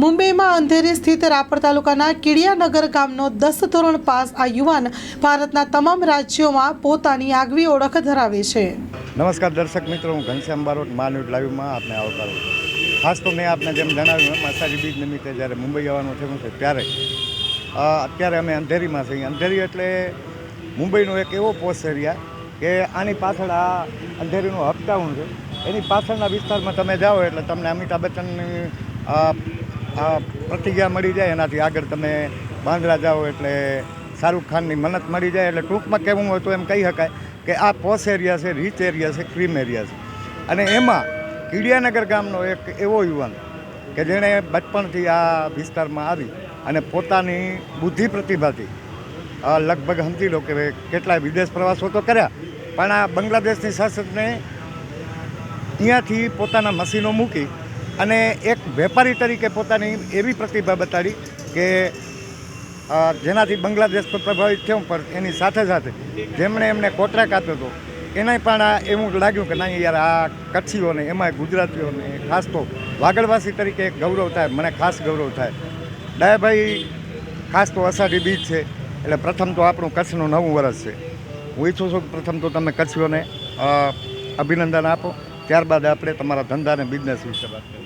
મુંબઈમાં અંધેરી સ્થિત રાપર તાલુકાના કીડિયાનગર ગામનો 10 ધોરણ પાસ આ યુવાન ભારતના તમામ રાજ્યોમાં પોતાની આગવી ઓળખ ધરાવે છે। નમસ્કાર દર્શક મિત્રો, હું ઘનશ્યામ બારોટ માનવીટ લાઈવમાં આપને આવકારું છું। ખાસ તો મેં આપને જેમ જણાવ્યું એમ અષાઢી બીજ નિમિત્તે જ્યારે મુંબઈ આવવાનું થયું છે ત્યારે અત્યારે અમે અંધેરીમાં છીએ। અંધેરી એટલે મુંબઈનો એક એવો પોસ્ટ એરિયા કે આની પાછળ આ અંધેરીનું અપટાઉન છે, એની પાછળના વિસ્તારમાં તમે જાઓ એટલે તમને અમિતાભ બચ્ચનની પ્રતિજ્ઞા મળી જાય, એનાથી આગળ તમે બાંદ્રા જાઓ એટલે શાહરુખ ખાનની મન્નત મળી જાય। એટલે ટૂંકમાં કહેવું હોય તો એમ કહી શકાય કે આ પોશ એરિયા છે, રીચ એરિયા છે, ક્રીમ એરિયા છે। અને એમાં કીડિયાનગર ગામનો એક એવો યુવાન કે જેણે બચપણથી આ વિસ્તારમાં આવી અને પોતાની બુદ્ધિ પ્રતિભાથી લગભગ સમજી લો કે કેટલાય વિદેશ પ્રવાસો તો કર્યા, પણ આ બાંગ્લાદેશની શાસકને અહીંયાથી પોતાના મશીનો મૂકી અને એક વેપારી તરીકે પોતાની એવી પ્રતિભા બતાડી કે જેનાથી બાંગ્લાદેશ તો પ્રભાવિત થયો, પણ એની સાથે સાથે જેમણે એમને કોન્ટ્રાક્ટ આપ્યો હતો એને પણ એવું લાગ્યું કે નહીં યાર, આ કચ્છીઓને એમાંય ગુજરાતીઓને ખાસ તો વાગડવાસી તરીકે એક ગૌરવ થાય, મને ખાસ ગૌરવ થાય। ડાયાભાઈ, ખાસ તો અષાઢી બીજ છે એટલે પ્રથમ તો આપણું કચ્છનું નવું વર્ષ છે। હું ઈચ્છું છું કે પ્રથમ તો તમે કચ્છીઓને અભિનંદન આપો, ત્યારબાદ આપણે તમારા ધંધા અને બિઝનેસ વિશે વાત કરીએ।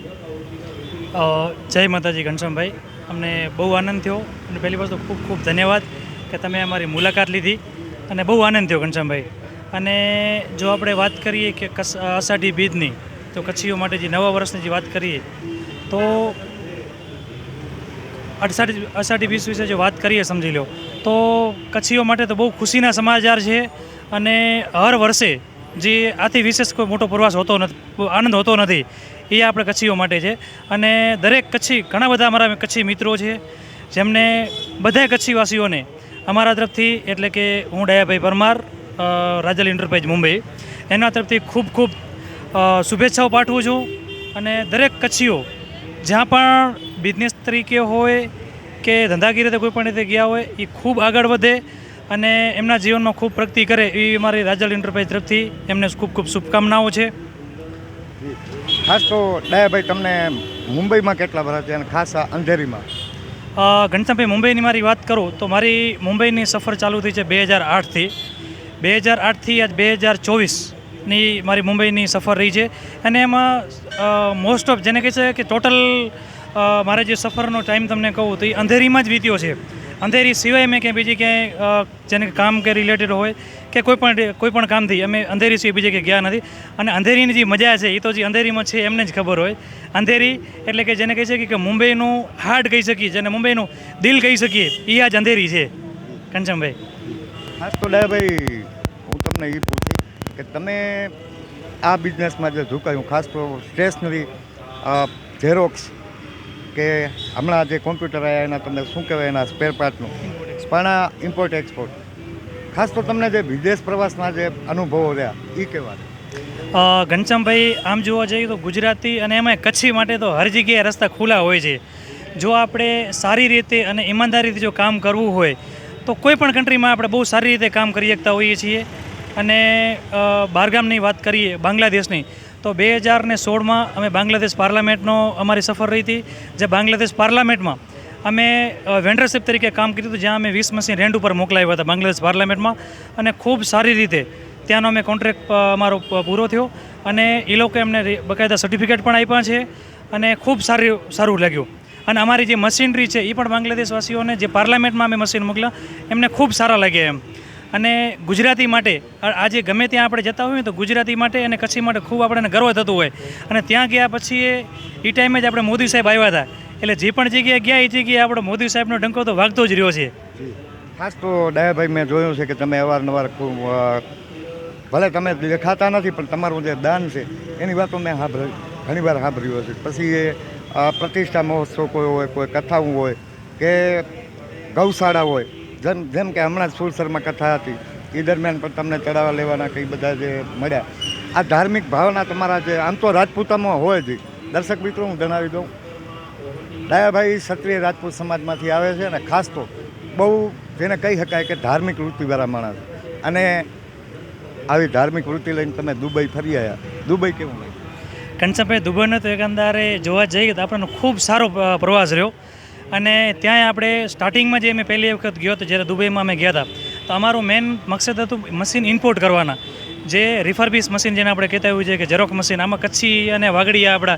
જય માતાજી ઘનશ્યામભાઈ, અમને બહુ આનંદ થયો અને પહેલી વસ્તુ ખૂબ ખૂબ ધન્યવાદ કે તમે અમારી મુલાકાત લીધી અને બહુ આનંદ થયો ઘનશ્યામભાઈ। અને જો આપણે વાત કરીએ કે અષાઢી બીજની, તો કચ્છીઓ માટે જે નવા વર્ષની જે વાત કરીએ તો અષાઢી બીજ વિશે જો વાત કરીએ સમજી લો તો કચ્છીઓ માટે તો બહુ ખુશીના સમાચાર છે। અને હર વર્ષે જે આથી વિશેષ કોઈ મોટો પ્રવાસ હોતો નથી, આનંદ હોતો નથી, એ આપણે કચ્છીઓ માટે છે। અને દરેક કચ્છી, ઘણા બધા અમારા કચ્છી મિત્રો છે જેમને બધા કચ્છીવાસીઓને અમારા તરફથી, એટલે કે હું ડાયાભાઈ પરમાર, રાજલ એન્ટરપ્રાઇઝ મુંબઈ, એના તરફથી ખૂબ ખૂબ શુભેચ્છાઓ પાઠવું છું। અને દરેક કચ્છીઓ જ્યાં પણ બિઝનેસ તરીકે હોય કે ધંધાકીય રીતે કોઈ પણ રીતે ગયા હોય એ ખૂબ આગળ વધે અને એમના જીવનમાં ખૂબ પ્રગતિ કરે, એવી અમારી રાજલ એન્ટરપ્રાઇઝ તરફથી એમને ખૂબ ખૂબ શુભકામનાઓ છે। ખાસ તો ડાયાભાઈ, તમને મુંબઈમાં કેટલા વર્ષ છે અને ખાસ આ અંધેરીમાં? ઘનશ્યામભાઈ, મુંબઈની મારી વાત કરું તો મારી મુંબઈની સફર ચાલુ થઈ છે 2008થી। 2008થી આજ 2024ની મારી મુંબઈની સફર રહી છે। અને એમાં મોસ્ટ ઓફ જેને કહે છે કે ટોટલ મારે જે સફરનો ટાઈમ તમને કહું તો એ અંધેરીમાં જ વીત્યો છે। અંધેરી સિવાય મેં ક્યાંય બીજી ક્યાંય જેને કામ કે રિલેટેડ હોય કે કોઈ પણ કામથી અમે અંધેરી સિવાય બીજે ક્યાંય ગયા નથી। અને અંધેરીની જે મજા છે એ તો જે અંધેરીમાં છે એમને જ ખબર હોય। અંધેરી એટલે કે જેને કહી શકીએ કે મુંબઈનું હાર્ટ કહી શકીએ, જેને મુંબઈનું દિલ કહી શકીએ, એ આજ અંધેરી છે ઘનશ્યામભાઈ। ખાસ તો ડાયાભાઈ, હું તમને એ પૂછી કે તમે આ બિઝનેસમાં જે ઝુકાયું, ખાસ તો સ્ટેશનરી, ઝેરોક્સ કે હમણાં જે કોમ્પ્યુટર આવ્યા એના તમને શું કહેવાય, એના સ્પેર પાર્ટનું પણ ઇમ્પોર્ટ એક્સપોર્ટ, ખાસ તો તમને જે વિદેશ પ્રવાસના જે અનુભવો રહ્યા એ કેવા? ઘનશ્યામભાઈ, આમ જોવા જઈએ તો ગુજરાતી અને એમાં કચ્છી માટે તો હર જગ્યાએ રસ્તા ખુલ્લા હોય છે। જો આપણે સારી રીતે અને ઈમાનદારીથી જો કામ કરવું હોય તો કોઈ પણ કન્ટ્રીમાં આપણે બહુ સારી રીતે કામ કરી શકતા હોઈએ છીએ। અને બહારગામની વાત કરીએ બાંગ્લાદેશની, તો 2016માં અમે બાંગ્લાદેશ પાર્લામેન્ટનો અમારી સફર રહી હતી। જે બાંગ્લાદેશ પાર્લામેન્ટમાં અમે વેન્ડરશિપ તરીકે કામ કર્યું હતું, જ્યાં અમે 20 મશીન રેન્ટ ઉપર મોકલાવ્યા હતા બાંગ્લાદેશ પાર્લામેન્ટમાં। અને ખૂબ સારી રીતે ત્યાંનો અમે કોન્ટ્રાક્ટ અમારો પૂરો થયો અને એ લોકો એમને બકાયદા સર્ટિફિકેટ પણ આપ્યા છે અને ખૂબ સારું લાગ્યું। અને અમારી જે મશીનરી છે એ પણ બાંગ્લાદેશવાસીઓને જે પાર્લામેન્ટમાં અમે મશીન મોકલ્યા એમને ખૂબ સારા લાગ્યા એમ। અને ગુજરાતી માટે આજે ગમે ત્યાં આપણે જતા હોઈએ તો ગુજરાતી માટે અને કચ્છી માટે ખૂબ આપણને ગર્વ થતું હોય। અને ત્યાં ગયા પછી એ ટાઈમે જ આપણે મોદી સાહેબ આવ્યા હતા, એટલે જે પણ જગ્યાએ ગયા એ જગ્યાએ આપણો મોદી સાહેબનો ડંકો તો વાગતો જ રહ્યો છે। ખાસ તો ડાયાભાઈ, મેં જોયું છે કે તમે અવારનવાર ખૂબ, ભલે તમે દેખાતા નથી પણ તમારું જે દાન છે એની વાતો મેં ઘણીવાર સાંભળ્યું છે। પછી એ પ્રતિષ્ઠા મહોત્સવ કોઈ હોય, કોઈ કથાઓ હોય કે ગૌશાળા હોય, જેમ કે હમણાં જ સુરસરમાં કથા હતી એ દરમિયાન પણ તમને ચડાવવા લેવાના કંઈ બધા જે મળ્યા, આ ધાર્મિક ભાવના તમારા જે આમ તો રાજપૂતામાં હોય જ। દર્શક મિત્રો, હું જણાવી દઉં, ડાયાભાઈ ક્ષત્રિય રાજપૂત સમાજમાંથી આવે છે અને ખાસ તો બહુ જેને કહી શકાય કે ધાર્મિક વૃત્તિવાળા માણસ। અને આવી ધાર્મિક વૃત્તિ લઈને તમે દુબઈ ફરી આવ્યા, દુબઈ કેવું લાગ્યું? ઘનશ્યામભાઈ દુબઈનો તો એકંદરે જોવા જઈએ તો આપણને ખૂબ સારો પ્રવાસ રહ્યો. અને ત્યાં આપણે સ્ટાર્ટિંગમાં જે મેં પહેલી વખત ગયો હતો જ્યારે દુબઈમાં અમે ગયા હતા, તો અમારું મેઇન મકસદ હતું મશીન ઇમ્પોર્ટ કરવાના, જે રિફર્બિશ મશીન જેને આપણે કહેતા હોઈએ છીએ કે ઝેરોક્સ મશીન. આમાં કચ્છી અને વાગડિયા આપણા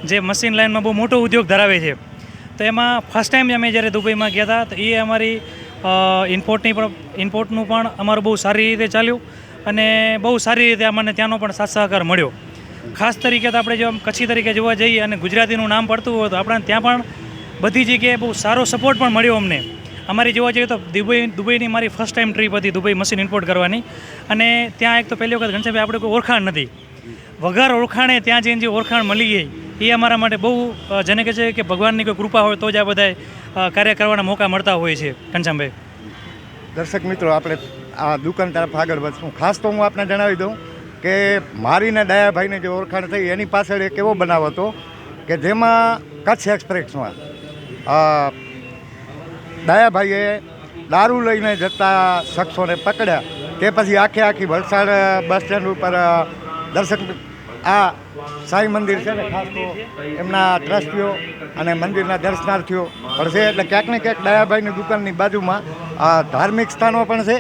જે મશીન લાઇનમાં બહુ મોટો ઉદ્યોગ ધરાવે છે. તો એમાં ફર્સ્ટ ટાઈમ અમે જ્યારે દુબઈમાં ગયા હતા, તો એ અમારી ઇમ્પોર્ટનું પણ અમારું બહુ સારી રીતે ચાલ્યું અને બહુ સારી રીતે અમને ત્યાંનો પણ સાથ સહકાર મળ્યો. ખાસ તરીકે તો આપણે જો કચ્છી તરીકે જોવા જઈએ અને ગુજરાતીનું નામ પડતું હોય તો આપણે ત્યાં પણ બધી જગ્યાએ બહુ સારો સપોર્ટ પણ મળ્યો અમને. અમારી જોવા જઈએ તો દુબઈની મારી ફર્સ્ટ ટાઈમ ટ્રીપ હતી દુબઈ મશીન ઇમ્પોર્ટ કરવાની. અને ત્યાં એક તો પહેલી વખત ઘનશ્યામભાઈ આપણે કોઈ ઓળખાણ નથી, વગર ઓળખાણે ત્યાં જઈને જે ઓળખાણ મળી ગઈ એ અમારા માટે બહુ જેને કહે છે કે ભગવાનની કોઈ કૃપા હોય તો જ આ બધા કાર્ય કરવાના મોકા મળતા હોય છે. ઘનશ્યામભાઈ, દર્શક મિત્રો, આપણે આ દુકાન તરફ આગળ વધશું. ખાસ તો હું આપને જણાવી દઉં કે મારીને ડાયાભાઈને જે ઓળખાણ થઈ એની પાછળ એક એવો બનાવ હતો કે જેમાં કચ્છ એક્સપ્રેસમાં ડાયાભાઈએ દારૂ લઈને જતા શખ્સોને પકડ્યા. તે પછી આખી વલસાડ બસ સ્ટેન્ડ ઉપર દર્શક આ સાંઈ મંદિર છે ને, ખાસ તો એમના ટ્રસ્ટીઓ અને મંદિરના દર્શનાર્થીઓ પણ છે. એટલે ક્યાંક ને ક્યાંક ડાયાભાઈની દુકાનની બાજુમાં ધાર્મિક સ્થાનો પણ છે.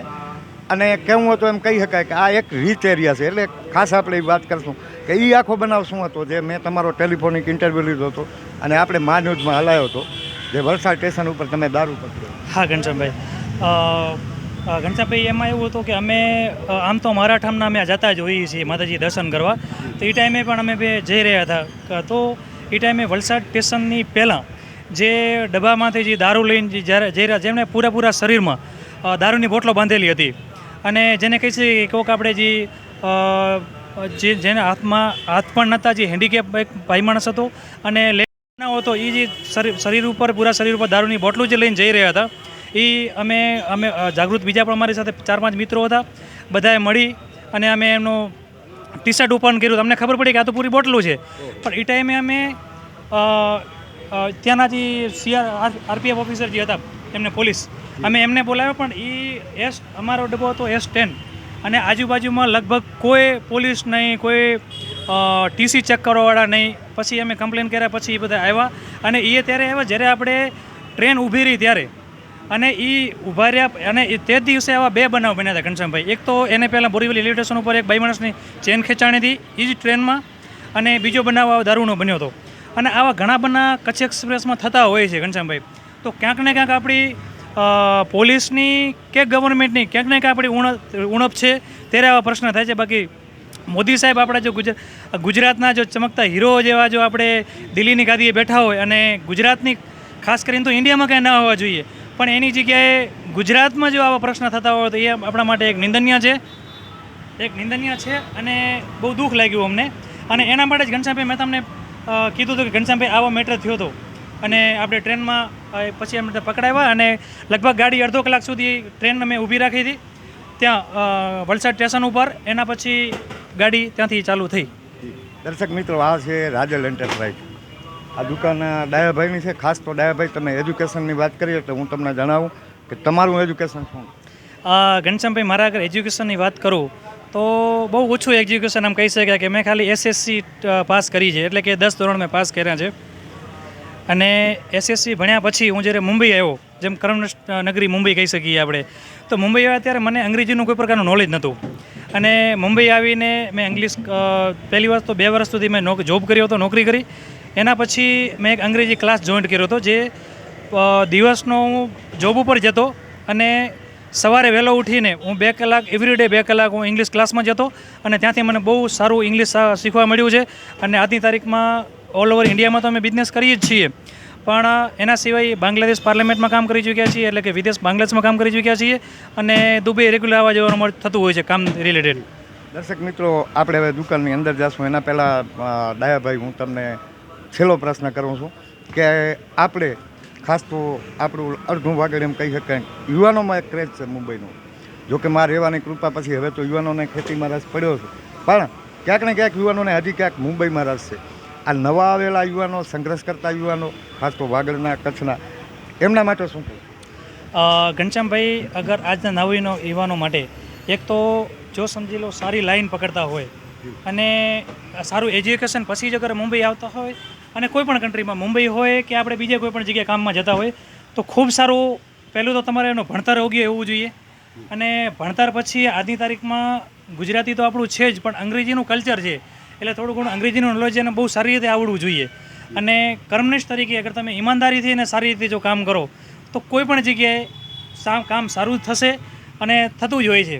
અને કહેવું હતું એમ કહી શકાય કે આ એક રીચ એરિયા છે. એટલે ખાસ આપણે એ વાત કરશું કે એ આખો બનાવ શું હતો જે મેં તમારો ટેલિફોનિક ઇન્ટરવ્યૂ લીધો હતો અને આપણે મા ન્યૂઝમાં હલાવ્યો હતો, જે વલસાડ સ્ટેશન ઉપર તમે દારૂ પકડ્યો. હા ઘનશ્યામભાઈ, ઘનશ્યામભાઈ એમાં એવું હતું કે અમે આમ તો મરાઠામના અમે જતા જ હોઈએ છીએ માતાજી દર્શન કરવા. તો એ ટાઈમે પણ અમે બે જઈ રહ્યા હતા. તો એ ટાઈમે વલસાડ સ્ટેશનની પહેલાં જે ડબ્બામાંથી જે દારૂ લઈને જ્યારે જઈ રહ્યા, જેમને પૂરા શરીરમાં દારૂની બોટલો બાંધેલી હતી અને જેને કહી છે કે કોઈક આપણે જેને હાથ પણ નહોતા, જે હેન્ડીકેપ એક ભાઈ માણસ હતો અને લેવાનો હતો, એ જે પૂરા શરીર ઉપર દારૂની બોટલું જે લઈને જઈ રહ્યા હતા. એ અમે જાગૃત બીજા પણ અમારી સાથે 4-5 મિત્રો હતા, બધાએ મળી અને અમે એમનું ટી શર્ટ ઓપન કર્યું. અમને ખબર પડી કે આ તો પૂરી બોટલું છે. પણ એ ટાઈમે અમે ત્યાંના જે આરપીએફ ઓફિસર જે હતા એમને પોલીસ, અમે એમને બોલાવ્યો. પણ એ અમારો ડબ્બો હતો S10 અને આજુબાજુમાં લગભગ કોઈ પોલીસ નહીં, કોઈ ટીસી ચેક કરવાવાળા નહીં. પછી અમે કમ્પ્લેન કર્યા, પછી એ બધા આવ્યા અને એ ત્યારે આવ્યા જ્યારે આપણે ટ્રેન ઊભી રહી ત્યારે. અને એ ઊભા રહ્યા અને તે દિવસે આવા 2 બનાવ બન્યા હતા ઘનશ્યામભાઈ. એક તો એને પહેલાં બોરીવલી રેલવે સ્ટેશન ઉપર એક બાઈ માણસની ચેન ખેંચાણી હતી એ જ ટ્રેનમાં, અને બીજો બનાવ દારૂનો બન્યો હતો. અને આવા ઘણા બનાવ કચ્છ એક્સપ્રેસમાં થતા હોય છે ઘનશ્યામભાઈ. તો ક્યાંક ને ક્યાંક આપણી પોલીસની કે ગવર્મેન્ટની ક્યાંક ને ક્યાંક આપણી ઉણપ છે, ત્યારે આવા પ્રશ્ન થાય છે. બાકી મોદી સાહેબ આપણા જો ગુજરાતના જો ચમકતા હીરો જેવા જો આપણે દિલ્હીની ગાદીએ બેઠા હોય અને ગુજરાતની ખાસ કરીને તો ઇન્ડિયામાં કાંઈ ના હોવા જોઈએ, પણ એની જગ્યાએ ગુજરાતમાં જો આવા પ્રશ્ન થતા હોય તો એ આપણા માટે એક નિંદનીય છે અને બહુ દુઃખ લાગ્યું અમને. અને એના માટે જ ઘનશ્યામભાઈ મેં તમને કીધું હતું કે ઘનશ્યામભાઈ આવો મેટર થયો હતો અને આપણે ટ્રેનમાં પછી અમને પકડાવ્યા અને લગભગ ગાડી અડધો કલાક સુધી ટ્રેન અમે ઊભી રાખી હતી ત્યાં વલસાડ સ્ટેશન ઉપર. એના પછી ગાડી ત્યાંથી ચાલુ થઈ. દર્શક મિત્રો, આ છે રાજલ એન્ટરપ્રાઇઝ. આ દુકાન ડાયાભાઈની છે. ખાસ તો ડાયાભાઈ, તમે એજ્યુકેશનની વાત કરીએ તો હું તમને જણાવું કે તમારું એજ્યુકેશન શું? ઘનશ્યામભાઈ, મારા અગર એજ્યુકેશનની વાત કરું તો બહુ ઓછું એજ્યુકેશન આમ કહી શકાય કે મેં ખાલી SSC પાસ કરી છે, એટલે કે 10 ધોરણ મેં પાસ કર્યા છે. અને SSC ભણ્યા પછી હું જ્યારે મુંબઈ આવ્યો, જેમ કર્મનગરી મુંબઈ કહી શકીએ આપણે, તો મુંબઈ આવ્યા ત્યારે મને અંગ્રેજીનું કોઈ પ્રકારનું નોલેજ નહોતું. અને મુંબઈ આવીને મેં ઇંગ્લિશ પહેલી વાર તો 2 વર્ષ સુધી મેં જોબ કર્યો હતો, નોકરી કરી. એના પછી મેં એક અંગ્રેજી ક્લાસ જોઈન્ટ કર્યો હતો, જે દિવસનો હું જોબ ઉપર જતો અને સવારે વહેલો ઉઠીને હું 2 કલાક એવરીડે 2 કલાક હું ઇંગ્લિશ ક્લાસમાં જતો અને ત્યાંથી મને બહુ સારું ઇંગ્લિશ શીખવા મળ્યું છે. અને આજની તારીખમાં ઓલ ઓવર ઇન્ડિયામાં તો અમે બિઝનેસ કરીએ જ છીએ, પણ એના સિવાય બાંગ્લાદેશ પાર્લામેન્ટમાં કામ કરી ચૂક્યા છીએ, એટલે કે બાંગ્લાદેશમાં કામ કરી ચૂક્યા છીએ અને દુબઈ રેગ્યુલર આવવા જવાનું થતું હોય છે કામ રિલેટેડ. દર્શક મિત્રો, આપણે હવે દુકાનની અંદર જઈશું. એના પહેલાં ડાયાભાઈ, હું તમને છેલ્લો પ્રશ્ન કરું છું કે આપણે ખાસ તો આપણું અડધું વાગડ એમ કહી શકાય યુવાનોમાં એક ક્રેઝ છે મુંબઈનો. જોકે મારે રહેવાની કૃપા પછી હવે તો યુવાનોને ખેતીમાં રસ પડ્યો છે, પણ ક્યાંક ને ક્યાંક યુવાનોને હજી ક્યાંક મુંબઈમાં રસ છે. આ નવા આવેલા યુવાનો, સંઘર્ષ કરતા યુવાનો, ખાસ તો વાગડના, કચ્છના, એમના માટે શું કહું? ઘનશ્યામભાઈ, અગર આજના નવીનો યુવાનો માટે એક તો જો સમજી લો સારી લાઈન પકડતા હોય અને સારું એજ્યુકેશન પછી જ અગર મુંબઈ આવતા હોય અને કોઈ પણ કન્ટ્રીમાં મુંબઈ હોય કે આપણે બીજે કોઈ પણ જગ્યાએ કામમાં જતા હોય તો ખૂબ સારું પહેલું તો તમારે એનું ભણતર યોગ્ય હોવું જોઈએ. અને ભણતર પછી આજની તારીખમાં ગુજરાતી તો આપણું છે જ, પણ અંગ્રેજીનું કલ્ચર છે એટલે થોડું ઘણું અંગ્રેજીનું નોલેજ એને બહુ સારી રીતે આવડવું જોઈએ. અને કર્મનિષ્ઠ તરીકે અગર તમે ઈમાનદારીથી અને સારી રીતે જો કામ કરો તો કોઈ પણ જગ્યાએ કામ સારું જ થશે અને થતું જ હોય છે.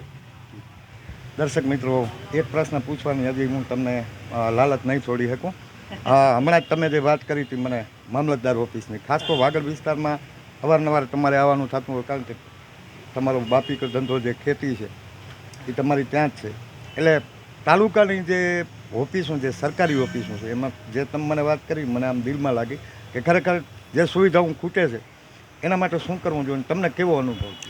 દર્શક મિત્રો, એક પ્રશ્ન પૂછવાની હજી હું તમને લાલચ નહીં છોડી શકું. હમણાં જ તમે જે વાત કરી હતી મને મામલતદાર ઓફિસની, ખાસ તો વાગડ વિસ્તારમાં અવારનવાર તમારે આવવાનું થતું હોય, કારણ કે તમારો બાપી ધંધો જે ખેતી છે એ તમારી ત્યાં જ છે. એટલે તાલુકાની જે ઓફિસો છે, સરકારી ઓફિસો છે, એમાં જે તમે મને વાત કરી મને આમ દિલમાં લાગી કે ખરેખર જે સુવિધાઓ ખૂટે છે એના માટે શું કરવું જોઈએ, તમને કેવો અનુભવ છે?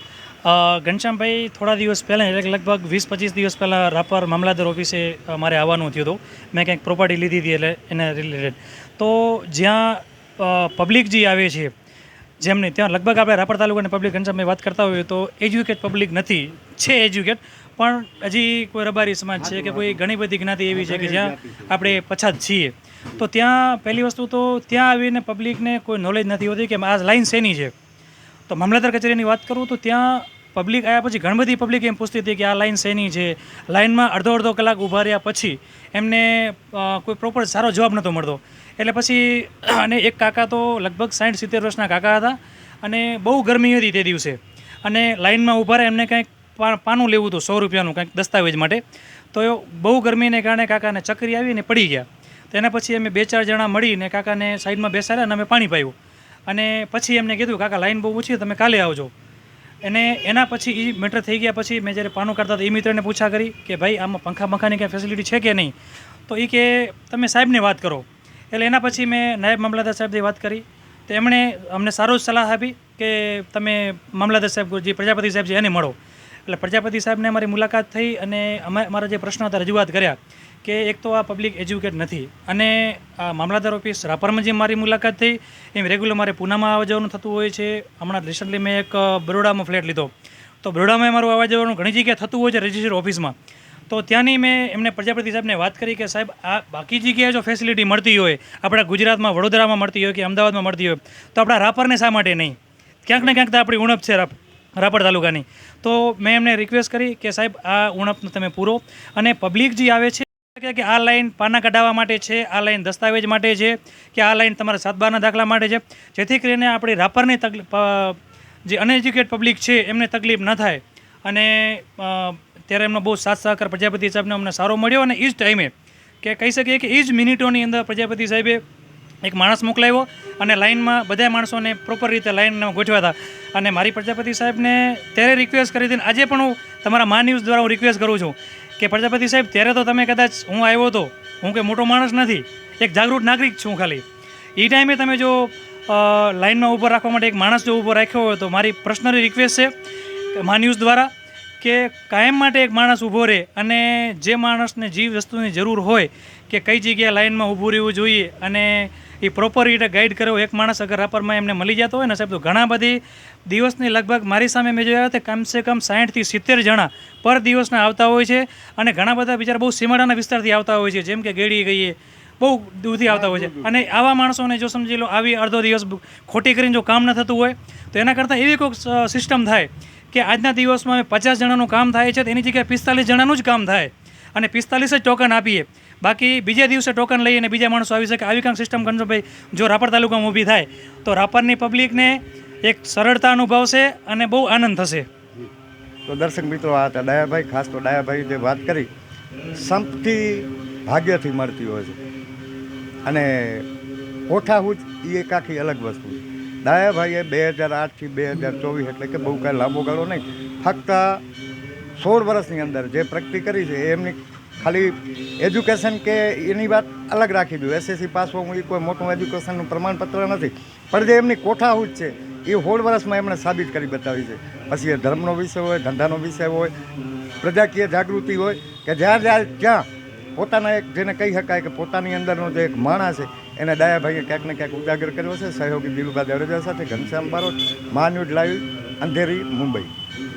ઘનશ્યામભાઈ, થોડા દિવસ પહેલાં એટલે લગભગ 20-25 દિવસ પહેલાં રાપર મામલતદાર ઓફિસે મારે આવવાનું થયું હતું. મેં કંઈક પ્રોપર્ટી લીધી હતી એટલે એના રિલેટેડ. તો જ્યાં પબ્લિક જે આવે છે જેમને ત્યાં લગભગ આપણે રાપર તાલુકાની પબ્લિક ઘનશ્યામભાઈ વાત કરતા હોઈએ તો એજ્યુકેટ પબ્લિક નથી, છે એજ્યુકેટ, પણ હજી કોઈ રબારી સમાજ છે કે કોઈ ઘણી બધી જ્ઞાતિ એવી છે કે જ્યાં આપણે પછાત છીએ. તો ત્યાં પહેલી વસ્તુ તો ત્યાં આવીને પબ્લિકને કોઈ નોલેજ નથી હોતી કે આ લાઈન શેની છે. તો મામલતદાર કચેરીની વાત કરું તો ત્યાં પબ્લિક આવ્યા પછી ઘણી બધી પબ્લિક એમ પૂછતી હતી કે આ લાઈન શેની છે. લાઈનમાં અડધો કલાક ઊભા રહ્યા પછી એમને કોઈ પ્રોપર સારો જવાબ નહોતો મળતો. એટલે પછી અને એક કાકા તો લગભગ 60-70 વર્ષના કાકા હતા અને બહુ ગરમી હતી તે દિવસે, અને લાઈનમાં ઊભા રહ્યા એમને કંઈક પાનું લેવું હતું 100 રૂપિયાનું કંઈક દસ્તાવેજ માટે. તો બહુ ગરમીને કારણે કાકાને ચક્કરી આવીને પડી ગયા. તો એના પછી અમે 2-4 જણા મળીને કાકાને સાઈડમાં બેસાડ્યા અને અમે પાણી પાયું. અને પછી એમને કીધું કાકા લાઈન બહુ ઓછી તમે કાલે આવજો. અને એના પછી એ મેટર થઈ ગયા પછી મેં જ્યારે પાનું કરતા તો એ મિત્રને પૂછા કરી કે ભાઈ આમાં પંખાની કાંઈ ફેસિલિટી છે કે નહીં. તો એ કે તમે સાહેબને વાત કરો. એટલે એના પછી મેં નાયબ મામલતદાર સાહેબની વાત કરી તો એમણે અમને સારો જ સલાહ આપી કે તમે મામલતદાર સાહેબ જે પ્રજાપતિ સાહેબ છે એને મળો. એટલે પ્રજાપતિ સાહેબને અમારી મુલાકાત થઈ અને અમારા જે પ્રશ્નો હતા રજૂઆત કર્યા કે એક તો આ પબ્લિક એજ્યુકેટ નથી, અને આ મામલતદાર ઓફિસ રાપરમાં જે મારી મુલાકાત થઈ એમ રેગ્યુલર મારે પૂનામાં આવવા જવાનું થતું હોય છે. હમણાં રિસન્ટલી મેં એક બરોડામાં ફ્લેટ લીધો તો બરોડામાં મારું આવવા જવાનું ઘણી જગ્યાએ થતું હોય છે રજિસ્ટર ઓફિસમાં. તો ત્યાંની મેં એમને પ્રજાપતિ સાહેબને વાત કરી કે સાહેબ આ બાકી જગ્યાએ જો ફેસિલિટી મળતી હોય, આપણા ગુજરાતમાં વડોદરામાં મળતી હોય કે અમદાવાદમાં મળતી હોય તો આપણા રાપરને શા માટે નહીં? ક્યાંક ને ક્યાંક તો આપણી ઉણપ છે રાપર તાલુકાની. તો મેં એમને રિક્વેસ્ટ કરી કે સાહેબ આ ઉણપને તમે પૂરો. અને પબ્લિક જે આવે છે કે આ લાઈન પાના કઢાવવા માટે છે, આ લાઈન દસ્તાવેજ માટે છે, કે આ લાઈન તમારા 7/12ના દાખલા માટે છે, જેથી કરીને આપણી રાપરની જે અનએજ્યુકેટ પબ્લિક છે એમને તકલીફ ન થાય. અને ત્યારે એમનો બહુ સાથ સહકાર પ્રજાપતિ સાહેબને અમને સારો મળ્યો. અને એ જ ટાઈમે કે કહી શકીએ કે એ જ મિનિટોની અંદર પ્રજાપતિ સાહેબે એક માણસ મોકલાવ્યો અને લાઇનમાં બધા માણસોને પ્રોપર રીતે લાઇનમાં ગોઠવ્યા હતા. અને મારી પ્રજાપતિ સાહેબને ત્યારે રિક્વેસ્ટ કરી હતી, આજે પણ હું તમારા મા ન્યૂઝ દ્વારા હું રિક્વેસ્ટ કરું છું કે પ્રજાપતિ સાહેબ ત્યારે તો તમે કદાચ હું આવ્યો હતો, હું કે મોટો માણસ નથી, એક જાગૃત નાગરિક છું ખાલી. એ ટાઈમે તમે જો લાઇનમાં ઊભો રાખવા માટે એક માણસ જો ઊભો રાખ્યો હોય તો મારી પર્સનલી રિક્વેસ્ટ છે મા ન્યૂઝ દ્વારા કે કાયમ માટે એક માણસ ઊભો રહે અને જે માણસને જે વસ્તુની જરૂર હોય કે કઈ જગ્યાએ લાઇનમાં ઊભું રહેવું જોઈએ અને એ પ્રોપર રીતે ગાઈડ કર્યો એક માણસ અગર રાપરમાં એમને મળી જતો હોય ને સાહેબ, તો ઘણા બધી દિવસની લગભગ મારી સામે મેં જોયા હતા કમસે કમ 60થી 70 જણા પર દિવસના આવતા હોય છે. અને ઘણા બધા બિચારા બહુ સીમાડાના વિસ્તારથી આવતા હોય છે, જેમ કે ગેડી કહીએ, બહુ દૂરથી આવતા હોય છે. અને આવા માણસોને જો સમજી લો આવી અડધો દિવસ ખોટી કરીને જો કામ ન થતું હોય તો એના કરતાં એવી કોઈક સિસ્ટમ થાય કે આજના દિવસમાં 50 જણાનું કામ થાય છે તો એની જગ્યાએ 45 જણાનું જ કામ થાય અને 45 જ ટોકન આપીએ, બાકી બીજા દિવસે ટોકન લઈને બીજા માણસો આવી શકે. આવી કાંઈક સિસ્ટમ કરજો ભાઈ જો રાપર તાલુકામાં ઊભી થાય તો રાપરની પબ્લિકને એક સરળતા અનુભવશે અને બહુ આનંદ થશે. તો દર્શક મિત્રો, આ હતા ડાયાભાઈ. ખાસ તો ડાયાભાઈ જે વાત કરી સંપથી ભાગ્યથી મળતી હોય છે અને કોઠાહૂજ એ એક આખી અલગ વસ્તુ છે. ડાયાભાઈએ 2008થી 2024 એટલે કે બહુ કાંઈ લાંબો ગાળો નહીં, ફક્ત 16 વર્ષની અંદર જે પ્રગતિ કરી છે એ એમની ખાલી એજ્યુકેશન કે એની વાત અલગ રાખી દઉં, SSC પાસ હોવું એ કોઈ મોટું એજ્યુકેશનનું પ્રમાણપત્ર નથી, પણ જે એમની કોઠાહૂજ છે એ 16 વર્ષમાં એમણે સાબિત કરી બતાવી છે. પછી એ ધર્મનો વિષય હોય, ધંધાનો વિષય હોય, પ્રજાકીય જાગૃતિ હોય, કે જ્યાં પોતાના એક જેને કહી શકાય કે પોતાની અંદરનો જે એક માણસ છે એને ડાયાભાઈએ ક્યાંક ને ક્યાંક ઉજાગર કર્યો છે. સહયોગી દિલુભા જાડેજા સાથે ઘનશ્યામ બારોટ, મા ન્યૂઝ લાઈવ, અંધેરી, મુંબઈ.